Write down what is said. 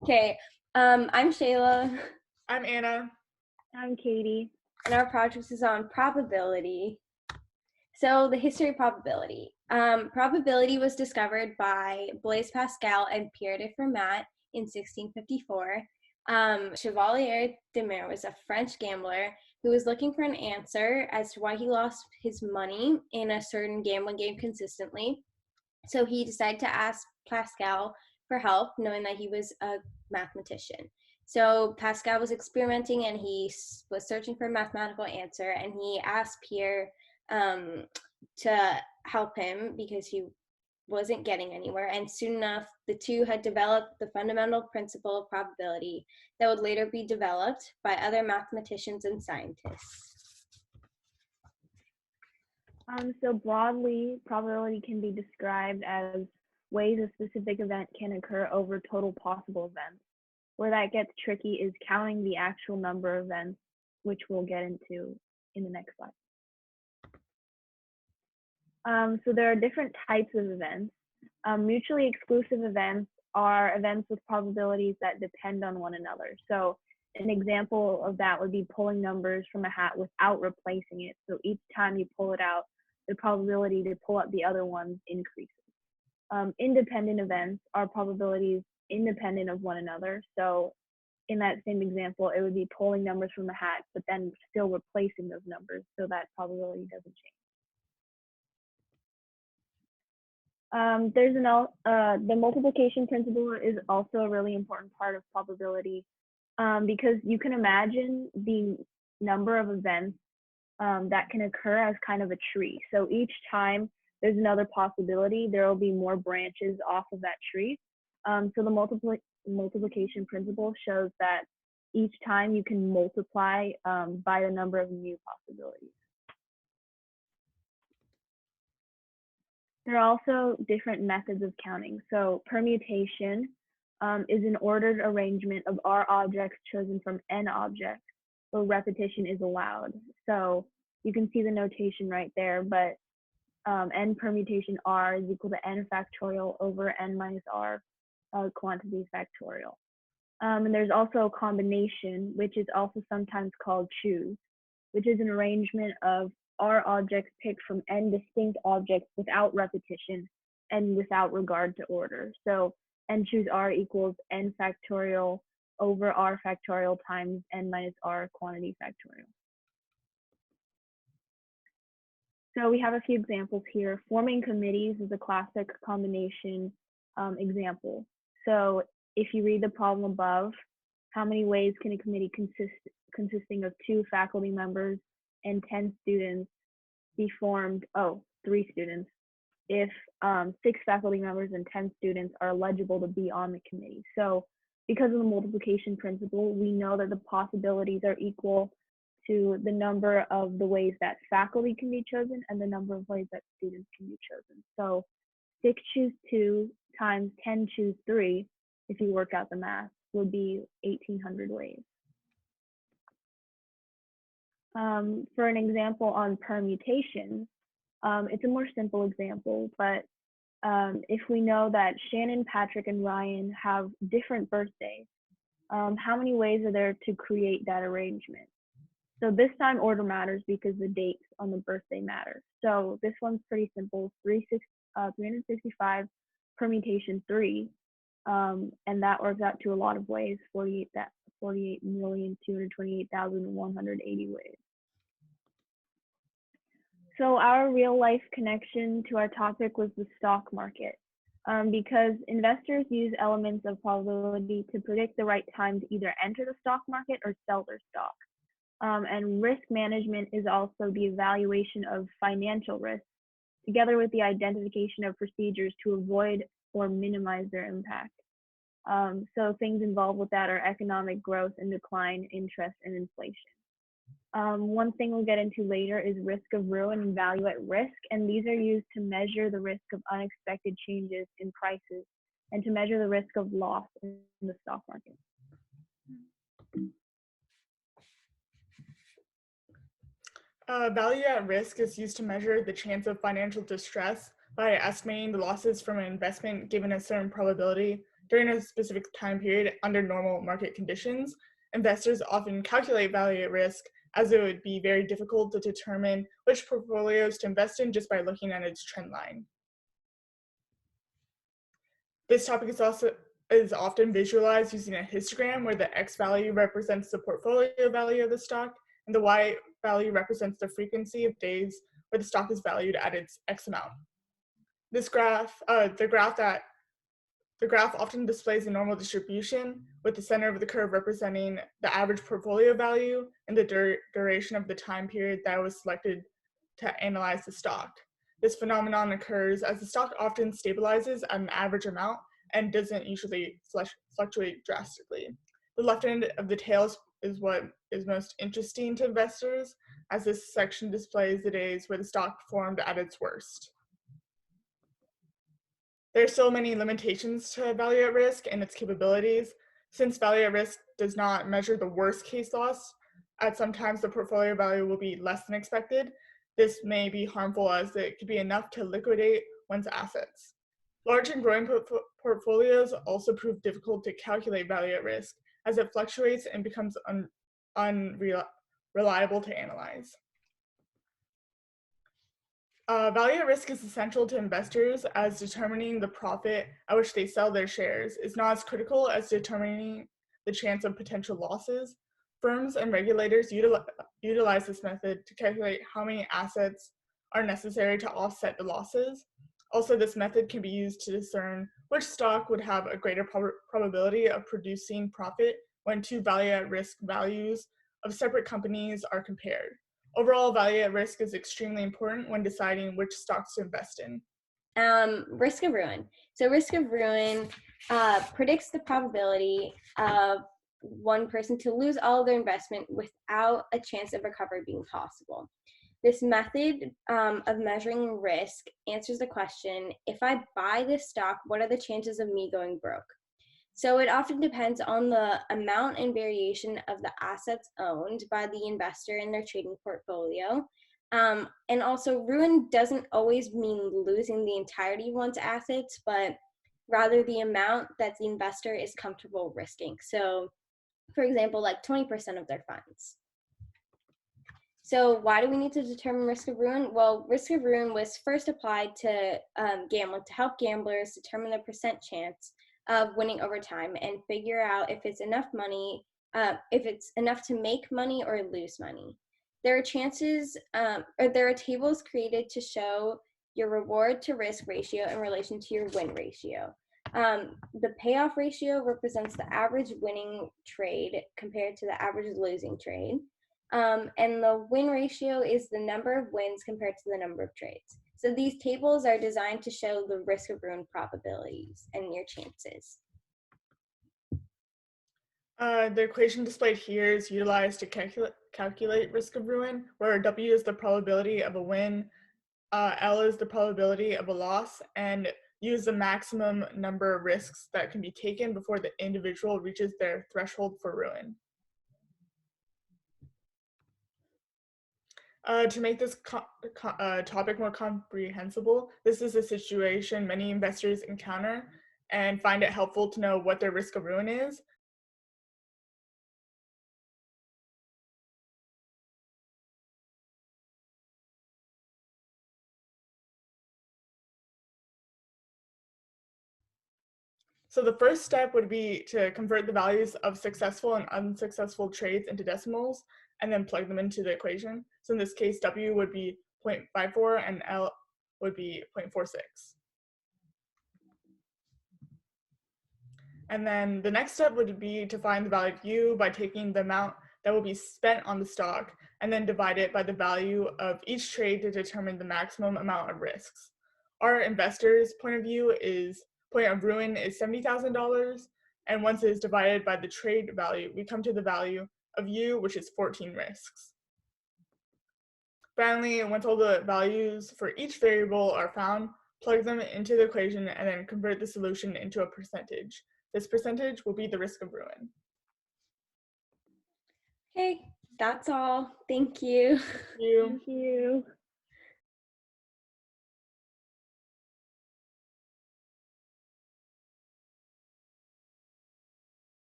Okay, I'm Shayla, I'm Anna. I'm Katy. and our project is on probability. So, the history of probability. Probability was discovered by Blaise Pascal and Pierre de Fermat in 1654. Chevalier de Mere was a French gambler who was looking for an answer as to why he lost his money in a certain gambling game consistently. So he decided to ask Pascal for help, knowing that he was a mathematician. So Pascal was experimenting and he was searching for a mathematical answer, and he asked Pierre um, to help him because he wasn't getting anywhere. And soon enough, the two had developed the fundamental principle of probability that would later be developed by other mathematicians and scientists. So broadly, probability can be described as ways a specific event can occur over total possible events. Where that gets tricky is counting the actual number of events, which we'll get into in the next slide. So there are different types of events. Mutually exclusive events are events with probabilities that depend on one another. So an example of that would be pulling numbers from a hat without replacing it. So each time you pull it out, the probability to pull out the other ones increases. Independent events are probabilities independent of one another. So in that same example, it would be pulling numbers from a hat, but then still replacing those numbers so that probability doesn't change. The multiplication principle is also a really important part of probability because you can imagine the number of events that can occur as kind of a tree. So each time there's another possibility, there will be more branches off of that tree. So the multiplication principle shows that each time you can multiply by the number of new possibilities. There are also different methods of counting. So permutation is an ordered arrangement of R objects chosen from N objects, where repetition is allowed. So you can see the notation right there, but N permutation R is equal to N factorial over N minus R quantity factorial. And there's also a combination, which is also sometimes called choose, which is an arrangement of R objects picked from N distinct objects without repetition and without regard to order. So N choose R equals N factorial over R factorial times N minus R quantity factorial. So we have a few examples here. Forming committees is a classic combination example. So if you read the problem above, how many ways can a committee consisting of 2 faculty members and 10 students be formed? Oh, 3 students. If 6 faculty members and 10 students are eligible to be on the committee. So because of the multiplication principle, we know that the possibilities are equal to the number of the ways that faculty can be chosen and the number of ways that students can be chosen. So 6 choose 2 times 10 choose 3, if you work out the math, would be 1,800 ways. For an example on permutations, it's a more simple example, but if we know that Shannon, Patrick, and Ryan have different birthdays, how many ways are there to create that arrangement? So this time order matters because the dates on the birthday matter. So this one's pretty simple, 365 permutation 3, and that works out to a lot of ways, 48,228,180 ways. So our real life connection to our topic was the stock market, because investors use elements of probability to predict the right time to either enter the stock market or sell their stock. And risk management is also the evaluation of financial risks, together with the identification of procedures to avoid or minimize their impact. So things involved with that are economic growth and decline, interest, and inflation. One thing we'll get into later is risk of ruin and value at risk, and these are used to measure the risk of unexpected changes in prices and to measure the risk of loss in the stock market. Value at risk is used to measure the chance of financial distress by estimating the losses from an investment given a certain probability. during a specific time period under normal market conditions. Investors often calculate value at risk, as it would be very difficult to determine which portfolios to invest in just by looking at its trend line. This topic is often visualized using a histogram where the X value represents the portfolio value of the stock and the Y value represents the frequency of days where the stock is valued at its X amount. This graph, the graph often displays a normal distribution, with the center of the curve representing the average portfolio value and the duration of the time period that was selected to analyze the stock. This phenomenon occurs as the stock often stabilizes at an average amount and doesn't usually fluctuate drastically. The left end of the tail is what is most interesting to investors, as this section displays the days where the stock performed at its worst. There are so many limitations to value at risk and its capabilities. Since value at risk does not measure the worst case loss, sometimes the portfolio value will be less than expected. This may be harmful as it could be enough to liquidate one's assets. Large and growing portfolios also prove difficult to calculate value at risk, as it fluctuates and becomes unreliable to analyze. Value at risk is essential to investors, as determining the profit at which they sell their shares is not as critical as determining the chance of potential losses. Firms and regulators utilize this method to calculate how many assets are necessary to offset the losses. Also, this method can be used to discern which stock would have a greater probability of producing profit when two value at risk values of separate companies are compared. Overall, value at risk is extremely important when deciding which stocks to invest in. Risk of ruin. So risk of ruin predicts the probability of one person to lose all of their investment without a chance of recovery being possible. This method of measuring risk answers the question, if I buy this stock, what are the chances of me going broke? So it often depends on the amount and variation of the assets owned by the investor in their trading portfolio. And also, ruin doesn't always mean losing the entirety of one's assets, but rather the amount that the investor is comfortable risking. So, for example, like 20% of their funds. So why do we need to determine risk of ruin? Well, risk of ruin was first applied to gambling to help gamblers determine the percent chance of winning over time and figure out if it's enough money, if it's enough to make money or lose money. There are there are tables created to show your reward to risk ratio in relation to your win ratio. The payoff ratio represents the average winning trade compared to the average losing trade. And the win ratio is the number of wins compared to the number of trades. So these tables are designed to show the risk of ruin probabilities and your chances. The equation displayed here is utilized to calculate risk of ruin, where W is the probability of a win, L is the probability of a loss, and U is the maximum number of risks that can be taken before the individual reaches their threshold for ruin. To make this topic more comprehensible, this is a situation many investors encounter and find it helpful to know what their risk of ruin is. So the first step would be to convert the values of successful and unsuccessful trades into decimals and then plug them into the equation. So in this case, W would be 0.54 and L would be 0.46. And then the next step would be to find the value of U by taking the amount that will be spent on the stock and then divide it by the value of each trade to determine the maximum amount of risks. Our investors' point of ruin is $70,000, and once it is divided by the trade value, we come to the value of U, which is 14 risks. Finally, once all the values for each variable are found, plug them into the equation and then convert the solution into a percentage. This percentage will be the risk of ruin. Okay, that's all. Thank you. Thank you. Thank you.